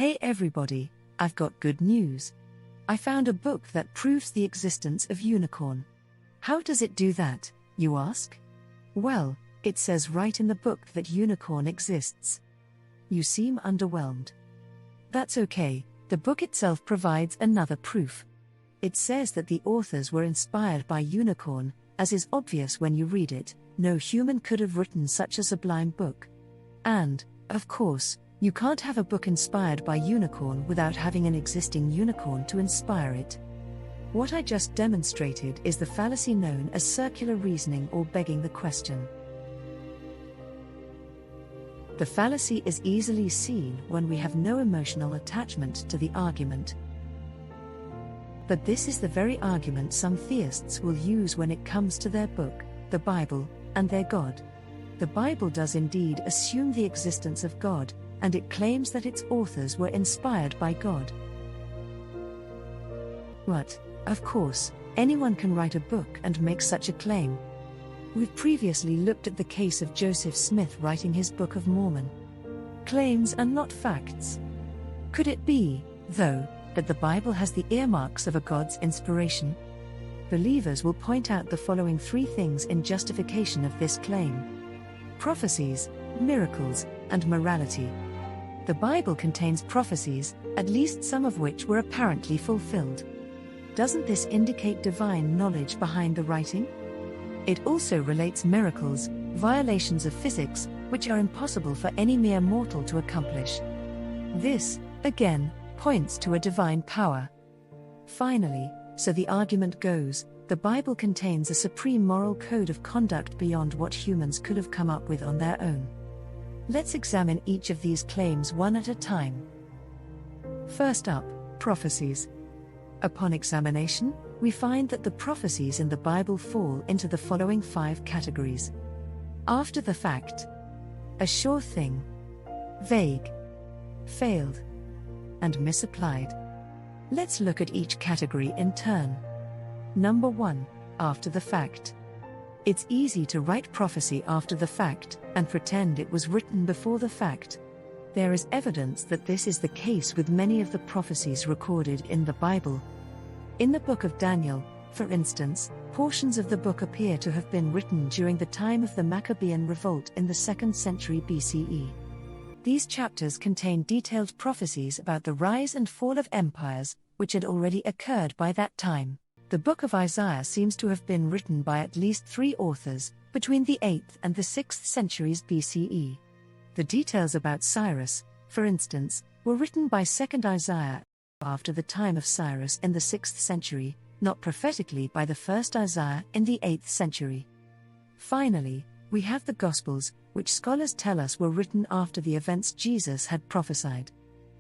Hey everybody, I've got good news. I found a book that proves the existence of unicorn. How does it do that, you ask? Well, it says right in the book that unicorn exists. You seem underwhelmed. That's okay, the book itself provides another proof. It says that the authors were inspired by unicorn, as is obvious when you read it. No human could have written such a sublime book. And, of course, you can't have a book inspired by unicorn without having an existing unicorn to inspire it. What I just demonstrated is the fallacy known as circular reasoning or begging the question. The fallacy is easily seen when we have no emotional attachment to the argument. But this is the very argument some theists will use when it comes to their book, the Bible, and their God. The Bible does indeed assume the existence of God, and it claims that its authors were inspired by God. But, of course, anyone can write a book and make such a claim. We've previously looked at the case of Joseph Smith writing his Book of Mormon. Claims are not facts. Could it be, though, that the Bible has the earmarks of a God's inspiration? Believers will point out the following three things in justification of this claim: prophecies, miracles, and morality. The Bible contains prophecies, at least some of which were apparently fulfilled. Doesn't this indicate divine knowledge behind the writing? It also relates miracles, violations of physics, which are impossible for any mere mortal to accomplish. This, again, points to a divine power. Finally, so the argument goes, the Bible contains a supreme moral code of conduct beyond what humans could have come up with on their own. Let's examine each of these claims one at a time. First up, prophecies. Upon examination, we find that the prophecies in the Bible fall into the following 5 categories: after the fact, a sure thing, vague, failed, and misapplied. Let's look at each category in turn. Number 1, after the fact. It's easy to write prophecy after the fact and pretend it was written before the fact. There is evidence that this is the case with many of the prophecies recorded in the Bible. In the book of Daniel, for instance, portions of the book appear to have been written during the time of the Maccabean revolt in the 2nd century BCE. These chapters contain detailed prophecies about the rise and fall of empires, which had already occurred by that time. The book of Isaiah seems to have been written by at least 3 authors, between the 8th and the 6th centuries BCE. The details about Cyrus, for instance, were written by 2nd Isaiah after the time of Cyrus in the 6th century, not prophetically by the 1st Isaiah in the 8th century. Finally, we have the Gospels, which scholars tell us were written after the events Jesus had prophesied.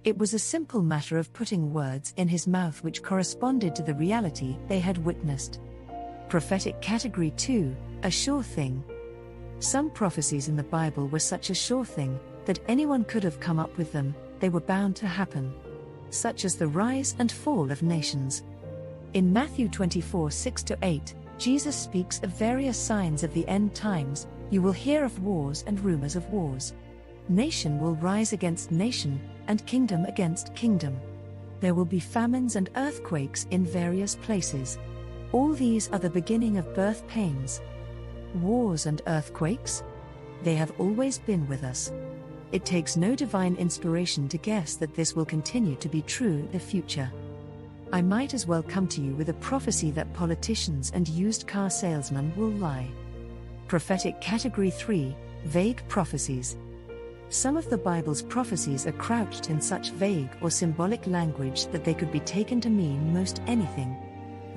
It was a simple matter of putting words in his mouth which corresponded to the reality they had witnessed. Prophetic category 2, a sure thing. Some prophecies in the Bible were such a sure thing that anyone could have come up with them, they were bound to happen. Such as the rise and fall of nations. In Matthew 24:6-8, Jesus speaks of various signs of the end times. You will hear of wars and rumors of wars. Nation will rise against nation, and kingdom against kingdom. There will be famines and earthquakes in various places. All these are the beginning of birth pains. Wars and earthquakes? They have always been with us. It takes no divine inspiration to guess that this will continue to be true in the future. I might as well come to you with a prophecy that politicians and used car salesmen will lie. Prophetic category 3, vague prophecies. Some of the Bible's prophecies are couched in such vague or symbolic language that they could be taken to mean most anything.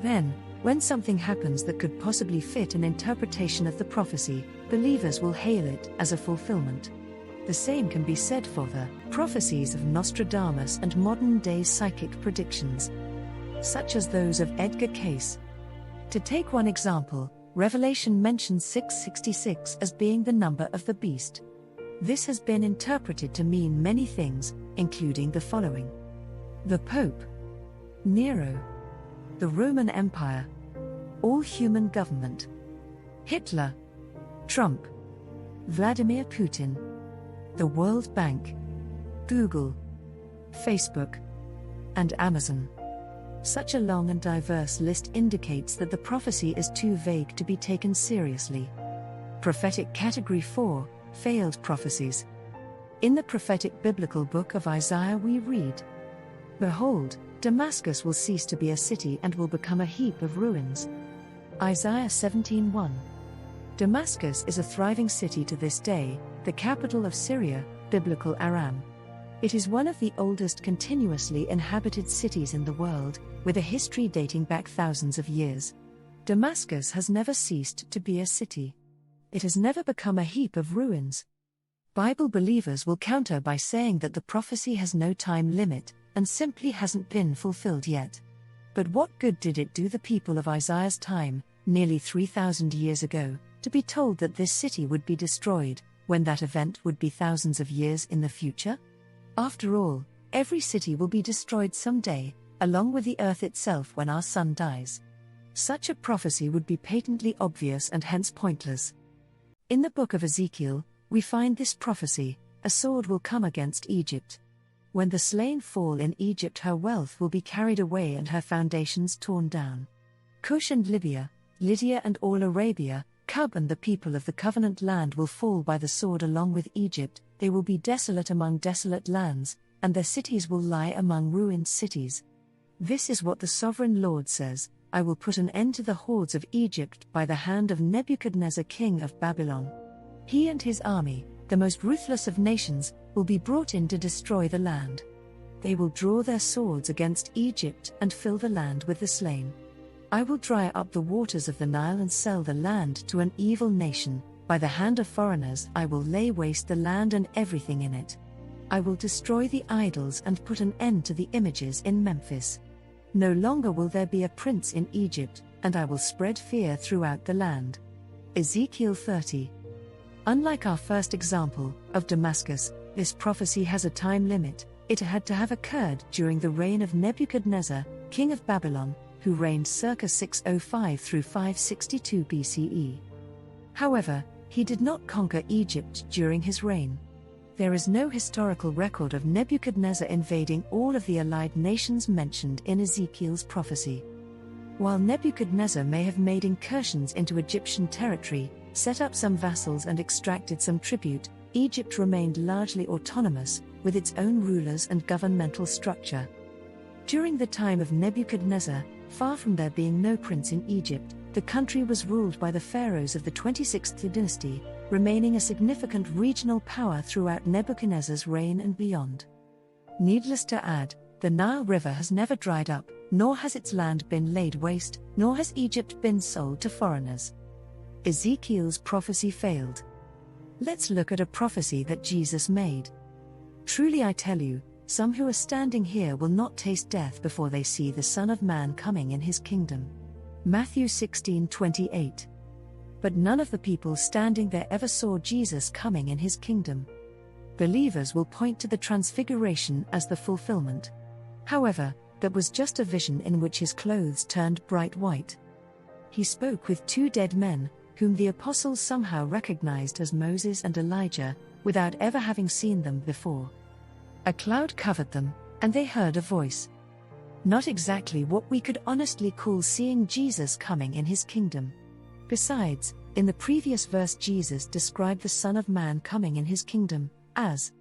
Then, when something happens that could possibly fit an interpretation of the prophecy, believers will hail it as a fulfillment. The same can be said for the prophecies of Nostradamus and modern-day psychic predictions, such as those of Edgar Cayce. To take one example, Revelation mentions 666 as being the number of the beast. This has been interpreted to mean many things, including the following: the Pope, Nero, the Roman Empire, all human government, Hitler, Trump, Vladimir Putin, the World Bank, Google, Facebook, and Amazon. Such a long and diverse list indicates that the prophecy is too vague to be taken seriously. Prophetic Category 4, Failed Prophecies. In the prophetic biblical book of Isaiah we read, "Behold, Damascus will cease to be a city and will become a heap of ruins." Isaiah 17:1. Damascus is a thriving city to this day, the capital of Syria, biblical Aram. It is one of the oldest continuously inhabited cities in the world, with a history dating back thousands of years. Damascus has never ceased to be a city. It has never become a heap of ruins. Bible believers will counter by saying that the prophecy has no time limit, and simply hasn't been fulfilled yet. But what good did it do the people of Isaiah's time, nearly 3,000 years ago, to be told that this city would be destroyed, when that event would be thousands of years in the future? After all, every city will be destroyed someday, along with the earth itself when our sun dies. Such a prophecy would be patently obvious and hence pointless. In the book of Ezekiel, we find this prophecy: a sword will come against Egypt. When the slain fall in Egypt, her wealth will be carried away and her foundations torn down. Cush and Libya, Lydia and all Arabia, Cub and the people of the covenant land will fall by the sword along with Egypt. They will be desolate among desolate lands, and their cities will lie among ruined cities. This is what the sovereign Lord says: I will put an end to the hordes of Egypt by the hand of Nebuchadnezzar king of Babylon. He and his army, the most ruthless of nations, will be brought in to destroy the land. They will draw their swords against Egypt and fill the land with the slain. I will dry up the waters of the Nile and sell the land to an evil nation. By the hand of foreigners I will lay waste the land and everything in it. I will destroy the idols and put an end to the images in Memphis. No longer will there be a prince in Egypt, and I will spread fear throughout the land. Ezekiel 30. Unlike our first example, of Damascus, this prophecy has a time limit. It had to have occurred during the reign of Nebuchadnezzar, king of Babylon, who reigned circa 605 through 562 BCE. However, he did not conquer Egypt during his reign. There is no historical record of Nebuchadnezzar invading all of the allied nations mentioned in Ezekiel's prophecy. While Nebuchadnezzar may have made incursions into Egyptian territory, set up some vassals and extracted some tribute, Egypt remained largely autonomous, with its own rulers and governmental structure. During the time of Nebuchadnezzar, far from there being no prince in Egypt, the country was ruled by the pharaohs of the 26th dynasty, remaining a significant regional power throughout Nebuchadnezzar's reign and beyond. Needless to add, the Nile River has never dried up, nor has its land been laid waste, nor has Egypt been sold to foreigners. Ezekiel's prophecy failed. Let's look at a prophecy that Jesus made. Truly I tell you, some who are standing here will not taste death before they see the Son of Man coming in his kingdom. Matthew 16:28. But none of the people standing there ever saw Jesus coming in his kingdom. Believers will point to the Transfiguration as the fulfillment. However, that was just a vision in which his clothes turned bright white. He spoke with two dead men, whom the apostles somehow recognized as Moses and Elijah, without ever having seen them before. A cloud covered them, and they heard a voice. Not exactly what we could honestly call seeing Jesus coming in his kingdom. Besides, in the previous verse Jesus described the Son of Man coming in his kingdom as,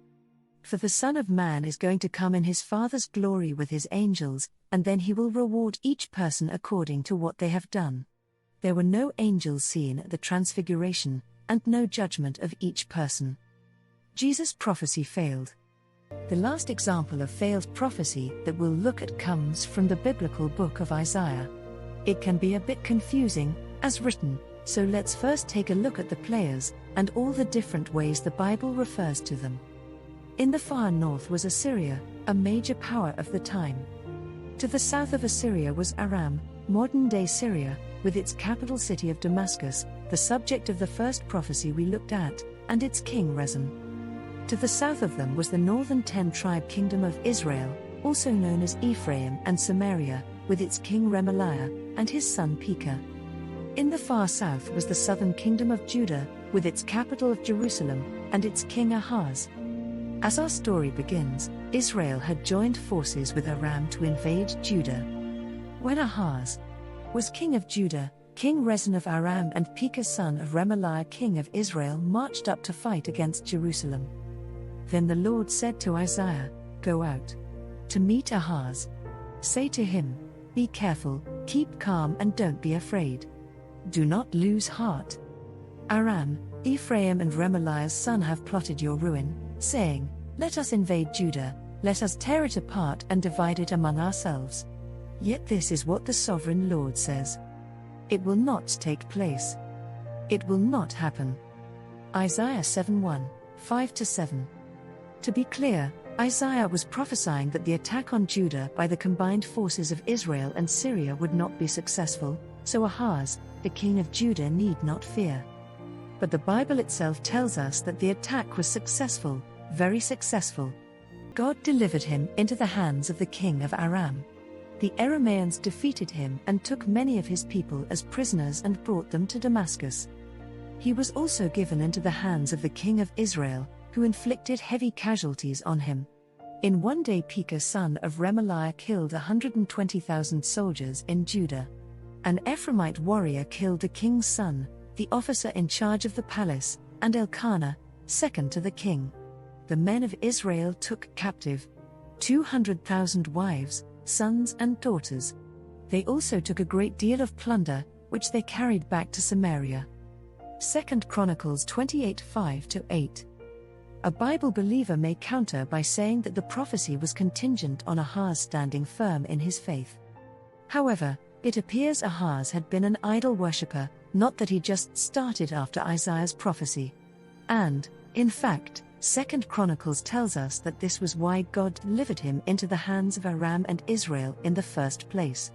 "For the Son of Man is going to come in his Father's glory with his angels, and then he will reward each person according to what they have done." There were no angels seen at the Transfiguration, and no judgment of each person. Jesus' prophecy failed. The last example of failed prophecy that we'll look at comes from the biblical book of Isaiah. It can be a bit confusing, as written, so let's first take a look at the players, and all the different ways the Bible refers to them. In the far north was Assyria, a major power of the time. To the south of Assyria was Aram, modern-day Syria, with its capital city of Damascus, the subject of the first prophecy we looked at, and its king Rezin. To the south of them was the northern 10-tribe kingdom of Israel, also known as Ephraim and Samaria, with its king Remaliah, and his son Pekah. In the far south was the southern kingdom of Judah, with its capital of Jerusalem, and its king Ahaz. As our story begins, Israel had joined forces with Aram to invade Judah. When Ahaz was king of Judah, King Rezin of Aram and Pekah son of Remaliah king of Israel marched up to fight against Jerusalem. Then the Lord said to Isaiah, "Go out to meet Ahaz. Say to him, be careful, keep calm and don't be afraid. Do not lose heart. Aram, Ephraim and Remaliah's son have plotted your ruin, saying, 'Let us invade Judah, let us tear it apart and divide it among ourselves.' Yet this is what the sovereign Lord says. It will not take place. It will not happen." Isaiah 7:1, 5-7. To be clear, Isaiah was prophesying that the attack on Judah by the combined forces of Israel and Syria would not be successful, so Ahaz, the king of Judah, need not fear. But the Bible itself tells us that the attack was successful, very successful. God delivered him into the hands of the king of Aram. The Arameans defeated him and took many of his people as prisoners and brought them to Damascus. He was also given into the hands of the king of Israel, who inflicted heavy casualties on him. In one day Pekah son of Remaliah killed 120,000 soldiers in Judah. An Ephraimite warrior killed the king's son, the officer in charge of the palace, and Elkanah, second to the king. The men of Israel took captive 200,000 wives, sons and daughters. They also took a great deal of plunder, which they carried back to Samaria. 2 Chronicles 28:5-8. A Bible believer may counter by saying that the prophecy was contingent on Ahaz standing firm in his faith. However, it appears Ahaz had been an idol worshipper, not that he just started after Isaiah's prophecy. And, in fact, 2 Chronicles tells us that this was why God delivered him into the hands of Aram and Israel in the first place.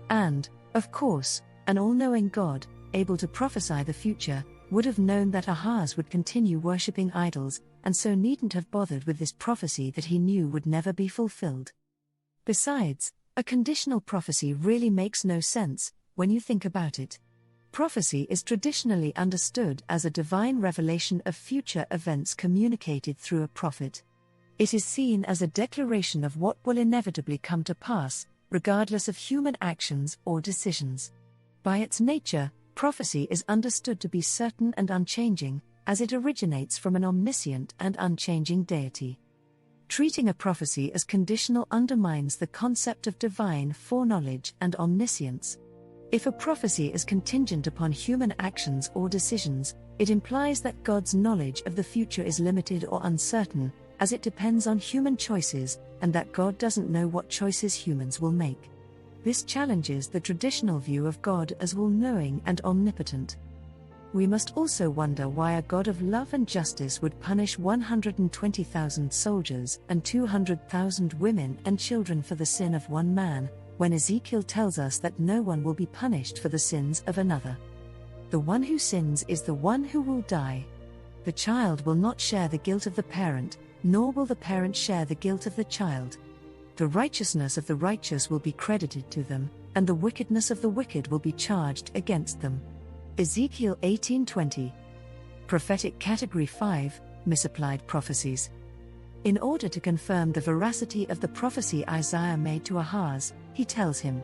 And, of course, an all-knowing God, able to prophesy the future, would have known that Ahaz would continue worshipping idols, and so needn't have bothered with this prophecy that he knew would never be fulfilled. Besides, a conditional prophecy really makes no sense, when you think about it. Prophecy is traditionally understood as a divine revelation of future events communicated through a prophet. It is seen as a declaration of what will inevitably come to pass, regardless of human actions or decisions. By its nature, prophecy is understood to be certain and unchanging, as it originates from an omniscient and unchanging deity. Treating a prophecy as conditional undermines the concept of divine foreknowledge and omniscience. If a prophecy is contingent upon human actions or decisions, it implies that God's knowledge of the future is limited or uncertain, as it depends on human choices, and that God doesn't know what choices humans will make. This challenges the traditional view of God as all-knowing and omnipotent. We must also wonder why a God of love and justice would punish 120,000 soldiers and 200,000 women and children for the sin of one man, when Ezekiel tells us that no one will be punished for the sins of another. The one who sins is the one who will die. The child will not share the guilt of the parent, nor will the parent share the guilt of the child. The righteousness of the righteous will be credited to them, and the wickedness of the wicked will be charged against them. Ezekiel 18:20. Prophetic Category 5, Misapplied Prophecies. In order to confirm the veracity of the prophecy Isaiah made to Ahaz, he tells him,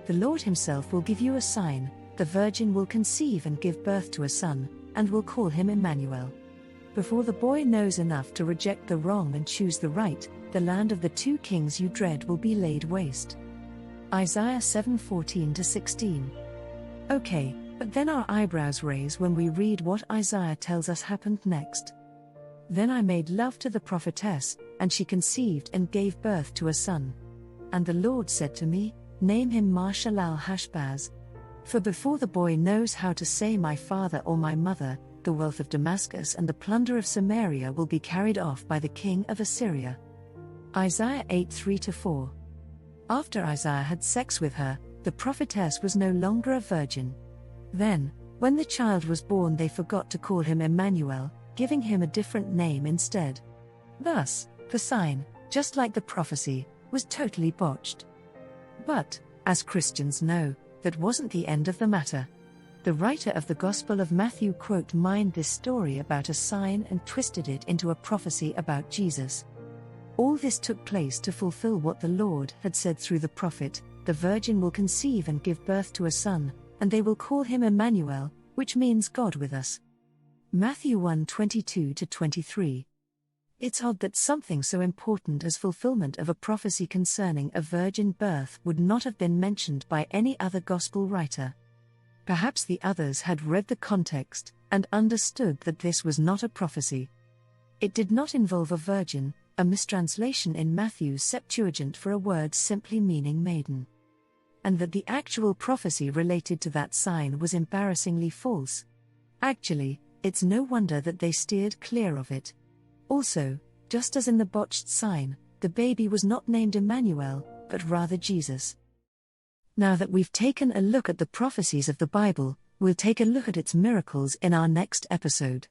"The Lord himself will give you a sign, the virgin will conceive and give birth to a son, and will call him Emmanuel." Before the boy knows enough to reject the wrong and choose the right, the land of the two kings you dread will be laid waste. Isaiah 7:14-16. Okay, but then our eyebrows raise when we read what Isaiah tells us happened next. "Then I made love to the prophetess, and she conceived and gave birth to a son. And the Lord said to me, Name him Marshalal-Hashbaz. For before the boy knows how to say my father or my mother, the wealth of Damascus and the plunder of Samaria will be carried off by the king of Assyria." Isaiah 8:3-4. After Isaiah had sex with her, the prophetess was no longer a virgin. Then, when the child was born, they forgot to call him Emmanuel, giving him a different name instead. Thus, the sign, just like the prophecy, was totally botched. But, as Christians know, that wasn't the end of the matter. The writer of the Gospel of Matthew mined this story about a sign and twisted it into a prophecy about Jesus. All this took place to fulfill what the Lord had said through the prophet, "The virgin will conceive and give birth to a son, and they will call him Emmanuel," which means God with us. Matthew 1:22-23. It's odd that something so important as fulfillment of a prophecy concerning a virgin birth would not have been mentioned by any other gospel writer. Perhaps the others had read the context and understood that this was not a prophecy. It did not involve a virgin, a mistranslation in Matthew's Septuagint for a word simply meaning maiden. And that the actual prophecy related to that sign was embarrassingly false. Actually, it's no wonder that they steered clear of it. Also, just as in the botched sign, the baby was not named Emmanuel, but rather Jesus. Now that we've taken a look at the prophecies of the Bible, we'll take a look at its miracles in our next episode.